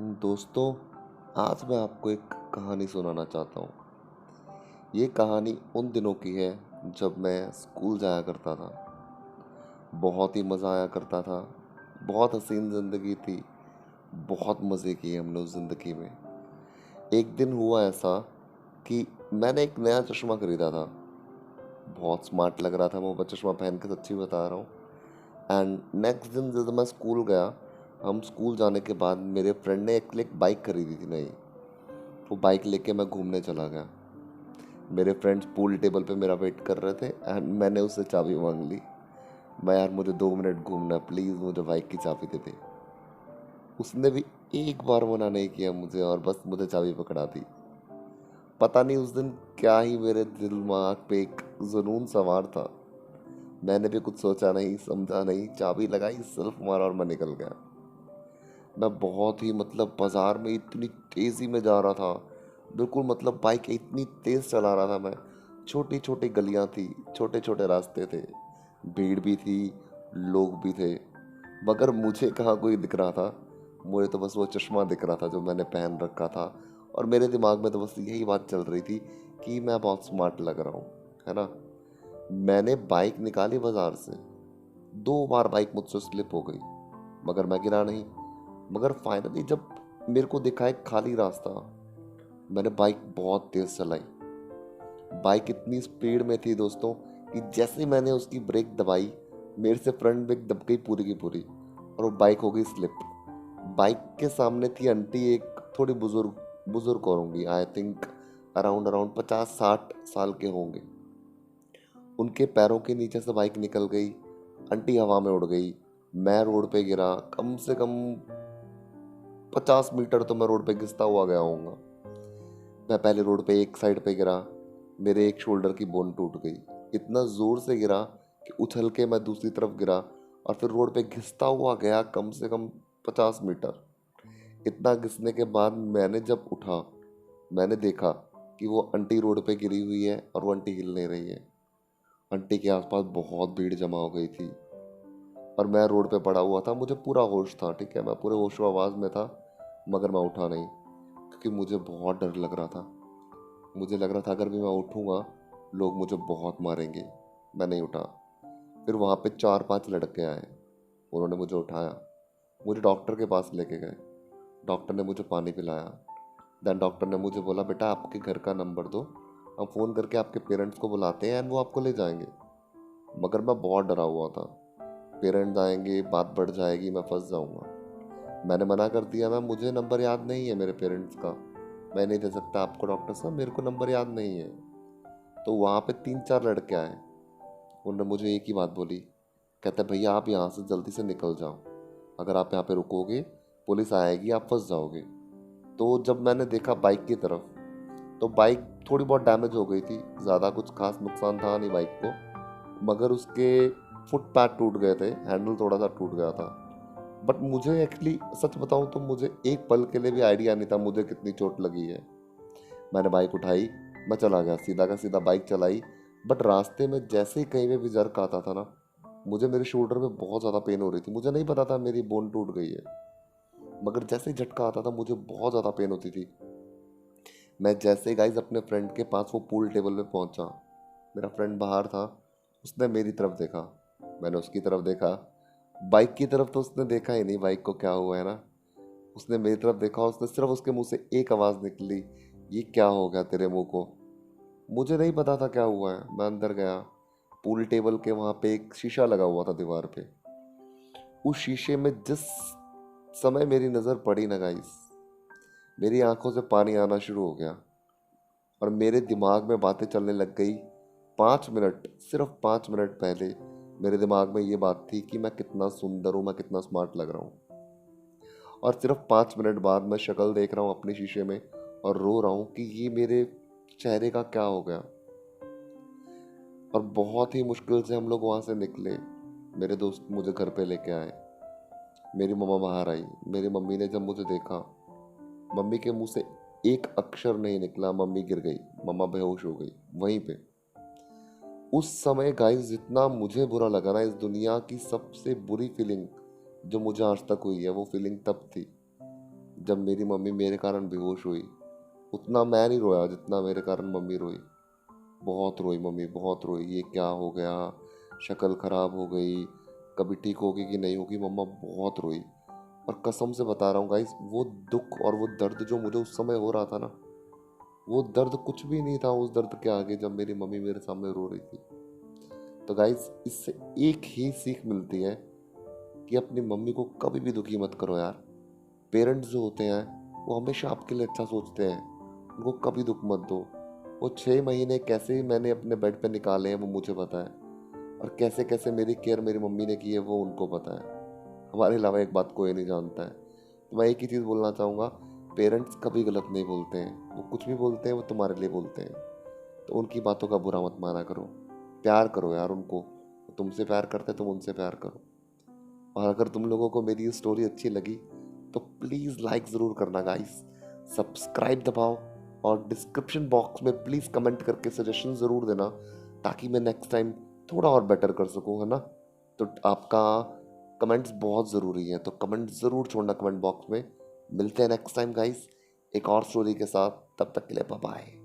दोस्तों, आज मैं आपको एक कहानी सुनाना चाहता हूँ। ये कहानी उन दिनों की है जब मैं स्कूल जाया करता था। बहुत ही मज़ा आया करता था। बहुत हसीन ज़िंदगी थी। बहुत मज़े किए हमने उस ज़िंदगी में। एक दिन हुआ ऐसा कि मैंने एक नया चश्मा खरीदा था। बहुत स्मार्ट लग रहा था मैं चश्मा पहन के, सच्ची बता रहा हूँ। एंड नेक्स्ट दिन जब मैं स्कूल गया, हम स्कूल जाने के बाद मेरे फ्रेंड ने एक बाइक खरीदी थी नई। वो बाइक लेके मैं घूमने चला गया। मेरे फ्रेंड्स पूल टेबल पे मेरा वेट कर रहे थे एंड मैंने उससे चाबी मांग ली। मैं, यार मुझे 2 मिनट घूमना, प्लीज़ मुझे बाइक की चाबी दे दे। उसने भी एक बार मना नहीं किया मुझे और बस मुझे चाबी पकड़ा दी। पता नहीं उस दिन क्या ही मेरे दिमाग पे एक जुनून सवार था। मैंने भी कुछ सोचा नहीं समझा नहीं, चाबी लगाई, सेल्फ मारा और मैं निकल गया। मैं बहुत ही बाजार में इतनी तेज़ी में जा रहा था, बिल्कुल बाइक इतनी तेज़ चला रहा था मैं। छोटी छोटी गलियां थी, छोटे छोटे रास्ते थे, भीड़ भी थी, लोग भी थे, मगर मुझे कहाँ कोई दिख रहा था। मुझे तो बस वो चश्मा दिख रहा था जो मैंने पहन रखा था। और मेरे दिमाग में तो बस यही बात चल रही थी कि मैं बहुत स्मार्ट लग रहा हूँ, है ना। मैंने बाइक निकाली बाजार से। 2 बार बाइक मुझसे स्लिप हो गई, मगर मैं गिरा नहीं। मगर फाइनली जब मेरे को दिखा एक खाली रास्ता, मैंने बाइक बहुत तेज चलाई। बाइक इतनी स्पीड में थी दोस्तों कि जैसे ही मैंने उसकी ब्रेक दबाई, मेरे से फ्रंट ब्रेक दब गई पूरी की पूरी और वो बाइक हो गई स्लिप। बाइक के सामने थी आंटी, एक थोड़ी बुजुर्ग बुजुर्ग और होंगी, आई थिंक अराउंड अराउंड 50-60 साल के होंगे। उनके पैरों के नीचे से बाइक निकल गई। आंटी हवा में उड़ गई। मैं रोड पे गिरा। कम से कम 50 मीटर तो मैं रोड पे घिसता हुआ गया हूँगा। मैं पहले रोड पे एक साइड पे गिरा। मेरे एक शोल्डर की बोन टूट गई। इतना जोर से गिरा कि उछल के मैं दूसरी तरफ गिरा और फिर रोड पे घिसता हुआ गया कम से कम 50 मीटर। इतना घिसने के बाद मैंने जब उठा, मैंने देखा कि वो आंटी रोड पे गिरी हुई है और वो आंटी हिल नहीं रही है। आंटी के आसपास बहुत भीड़ जमा हो गई थी और मैं रोड पे पड़ा हुआ था। मुझे पूरा होश था, ठीक है, मैं पूरे होशो आवाज में था, मगर मैं उठा नहीं क्योंकि मुझे बहुत डर लग रहा था। मुझे लग रहा था अगर भी मैं उठूंगा लोग मुझे बहुत मारेंगे। मैं नहीं उठा। फिर वहाँ पे 4-5 लड़के आए। उन्होंने मुझे उठाया, मुझे डॉक्टर के पास लेके गए। डॉक्टर ने मुझे पानी पिलाया। देन डॉक्टर ने मुझे बोला, बेटा आपके घर का नंबर दो, हम फ़ोन करके आपके पेरेंट्स को बुलाते हैं एंड वो आपको ले जाएंगे। मगर मैं बहुत डरा हुआ था, पेरेंट्स आएंगे, बात बढ़ जाएगी, मैं फंस जाऊंगा। मैंने मना कर दिया, मैं, मुझे नंबर याद नहीं है मेरे पेरेंट्स का, मैं नहीं दे सकता आपको डॉक्टर साहब, मेरे को नंबर याद नहीं है। तो वहाँ पे 3-4 लड़के आए। उन्होंने मुझे एक ही बात बोली, कहते भैया आप यहाँ से जल्दी से निकल जाओ, अगर आप यहाँ पे रुकोगे पुलिस आएगी, आप फंस जाओगे। तो जब मैंने देखा बाइक की तरफ, तो बाइक थोड़ी बहुत डैमेज हो गई थी, ज़्यादा कुछ खास नुकसान था नहीं बाइक को, मगर उसके फुट पैड टूट गए थे, हैंडल थोड़ा सा टूट गया था। बट मुझे एक्चुअली सच बताऊं तो मुझे एक पल के लिए भी आइडिया नहीं था मुझे कितनी चोट लगी है। मैंने बाइक उठाई, मैं चला गया, सीधा का सीधा बाइक चलाई। बट रास्ते में जैसे ही कहीं भी जर्क आता था ना, मुझे मेरे शोल्डर में बहुत ज़्यादा पेन हो रही थी। मुझे नहीं पता था मेरी बोन टूट गई है, मगर जैसे ही झटका आता था मुझे बहुत ज़्यादा पेन होती थी। मैं जैसे ही गाइज अपने फ्रेंड के पास वो पूल टेबल पे पहुंचा, मेरा फ्रेंड बाहर था, उसने मेरी तरफ देखा, मैंने उसकी तरफ देखा। बाइक की तरफ तो उसने देखा ही नहीं, बाइक को क्या हुआ है ना। उसने मेरी तरफ देखा, उसने सिर्फ, उसके मुंह से एक आवाज़ निकली, ये क्या हो गया तेरे मुंह को। मुझे नहीं पता था क्या हुआ है। मैं अंदर गया। पूल टेबल के वहाँ पे एक शीशा लगा हुआ था दीवार पे। उस शीशे में जिस समय मेरी नज़र पड़ी ना गाइस, मेरी आंखों से पानी आना शुरू हो गया और मेरे दिमाग में बातें चलने लग गई। 5 मिनट, सिर्फ 5 मिनट पहले मेरे दिमाग में ये बात थी कि मैं कितना सुंदर हूँ, मैं कितना स्मार्ट लग रहा हूँ। और सिर्फ 5 मिनट बाद मैं शक्ल देख रहा हूँ अपने शीशे में और रो रहा हूँ कि ये मेरे चेहरे का क्या हो गया। और बहुत ही मुश्किल से हम लोग वहाँ से निकले। मेरे दोस्त मुझे घर पे लेके आए। मेरी मम्मा बाहर आई। मेरी मम्मी ने जब मुझे देखा, मम्मी के मुंह से एक अक्षर नहीं निकला, मम्मी गिर गई, मम्मा बेहोश हो गई वहीं पे। उस समय गाइस जितना मुझे बुरा लगा ना, इस दुनिया की सबसे बुरी फीलिंग जो मुझे आज तक हुई है, वो फीलिंग तब थी। जब मेरी मम्मी मेरे कारण बेहोश हुई, उतना मैं नहीं रोया जितना मेरे कारण मम्मी रोई। बहुत रोई मम्मी, बहुत रोई, ये क्या हो गया, शक्ल खराब हो गई, कभी ठीक होगी कि नहीं होगी, मम्मा बहुत रोई। और कसम से बता रहा हूँ गाइस, वो दुख और वो दर्द जो मुझे उस समय हो रहा था ना, वो दर्द कुछ भी नहीं था उस दर्द के आगे जब मेरी मम्मी मेरे सामने रो रही थी। तो गाइस, इससे एक ही सीख मिलती है कि अपनी मम्मी को कभी भी दुखी मत करो यार। पेरेंट्स जो होते हैं वो हमेशा आपके लिए अच्छा सोचते हैं, उनको कभी दुख मत दो। वो 6 महीने कैसे मैंने अपने बेड पे निकाले हैं वो मुझे पता है, और कैसे कैसे मेरी केयर मेरी मम्मी ने की है वो उनको पता है। हमारे अलावा एक बात कोई नहीं जानता है। तो मैं एक ही चीज़ बोलना चाहूँगा, पेरेंट्स कभी गलत नहीं बोलते हैं, वो कुछ भी बोलते हैं वो तुम्हारे लिए बोलते हैं। तो उनकी बातों का बुरा मत माना करो, प्यार करो यार उनको, वो तुमसे प्यार करते तुम उनसे प्यार करो। और अगर तुम लोगों को मेरी ये स्टोरी अच्छी लगी तो प्लीज़ लाइक ज़रूर करना गाइस, सब्सक्राइब दबाओ, और डिस्क्रिप्शन बॉक्स में प्लीज़ कमेंट करके सजेशन ज़रूर देना, ताकि मैं नेक्स्ट टाइम थोड़ा और बेटर कर सकूँ, है ना। तो आपका कमेंट्स बहुत ज़रूरी है, तो कमेंट ज़रूर छोड़ना कमेंट बॉक्स में। मिलते हैं नेक्स्ट टाइम गाइस एक और स्टोरी के साथ, तब तक के लिए बाय बाय।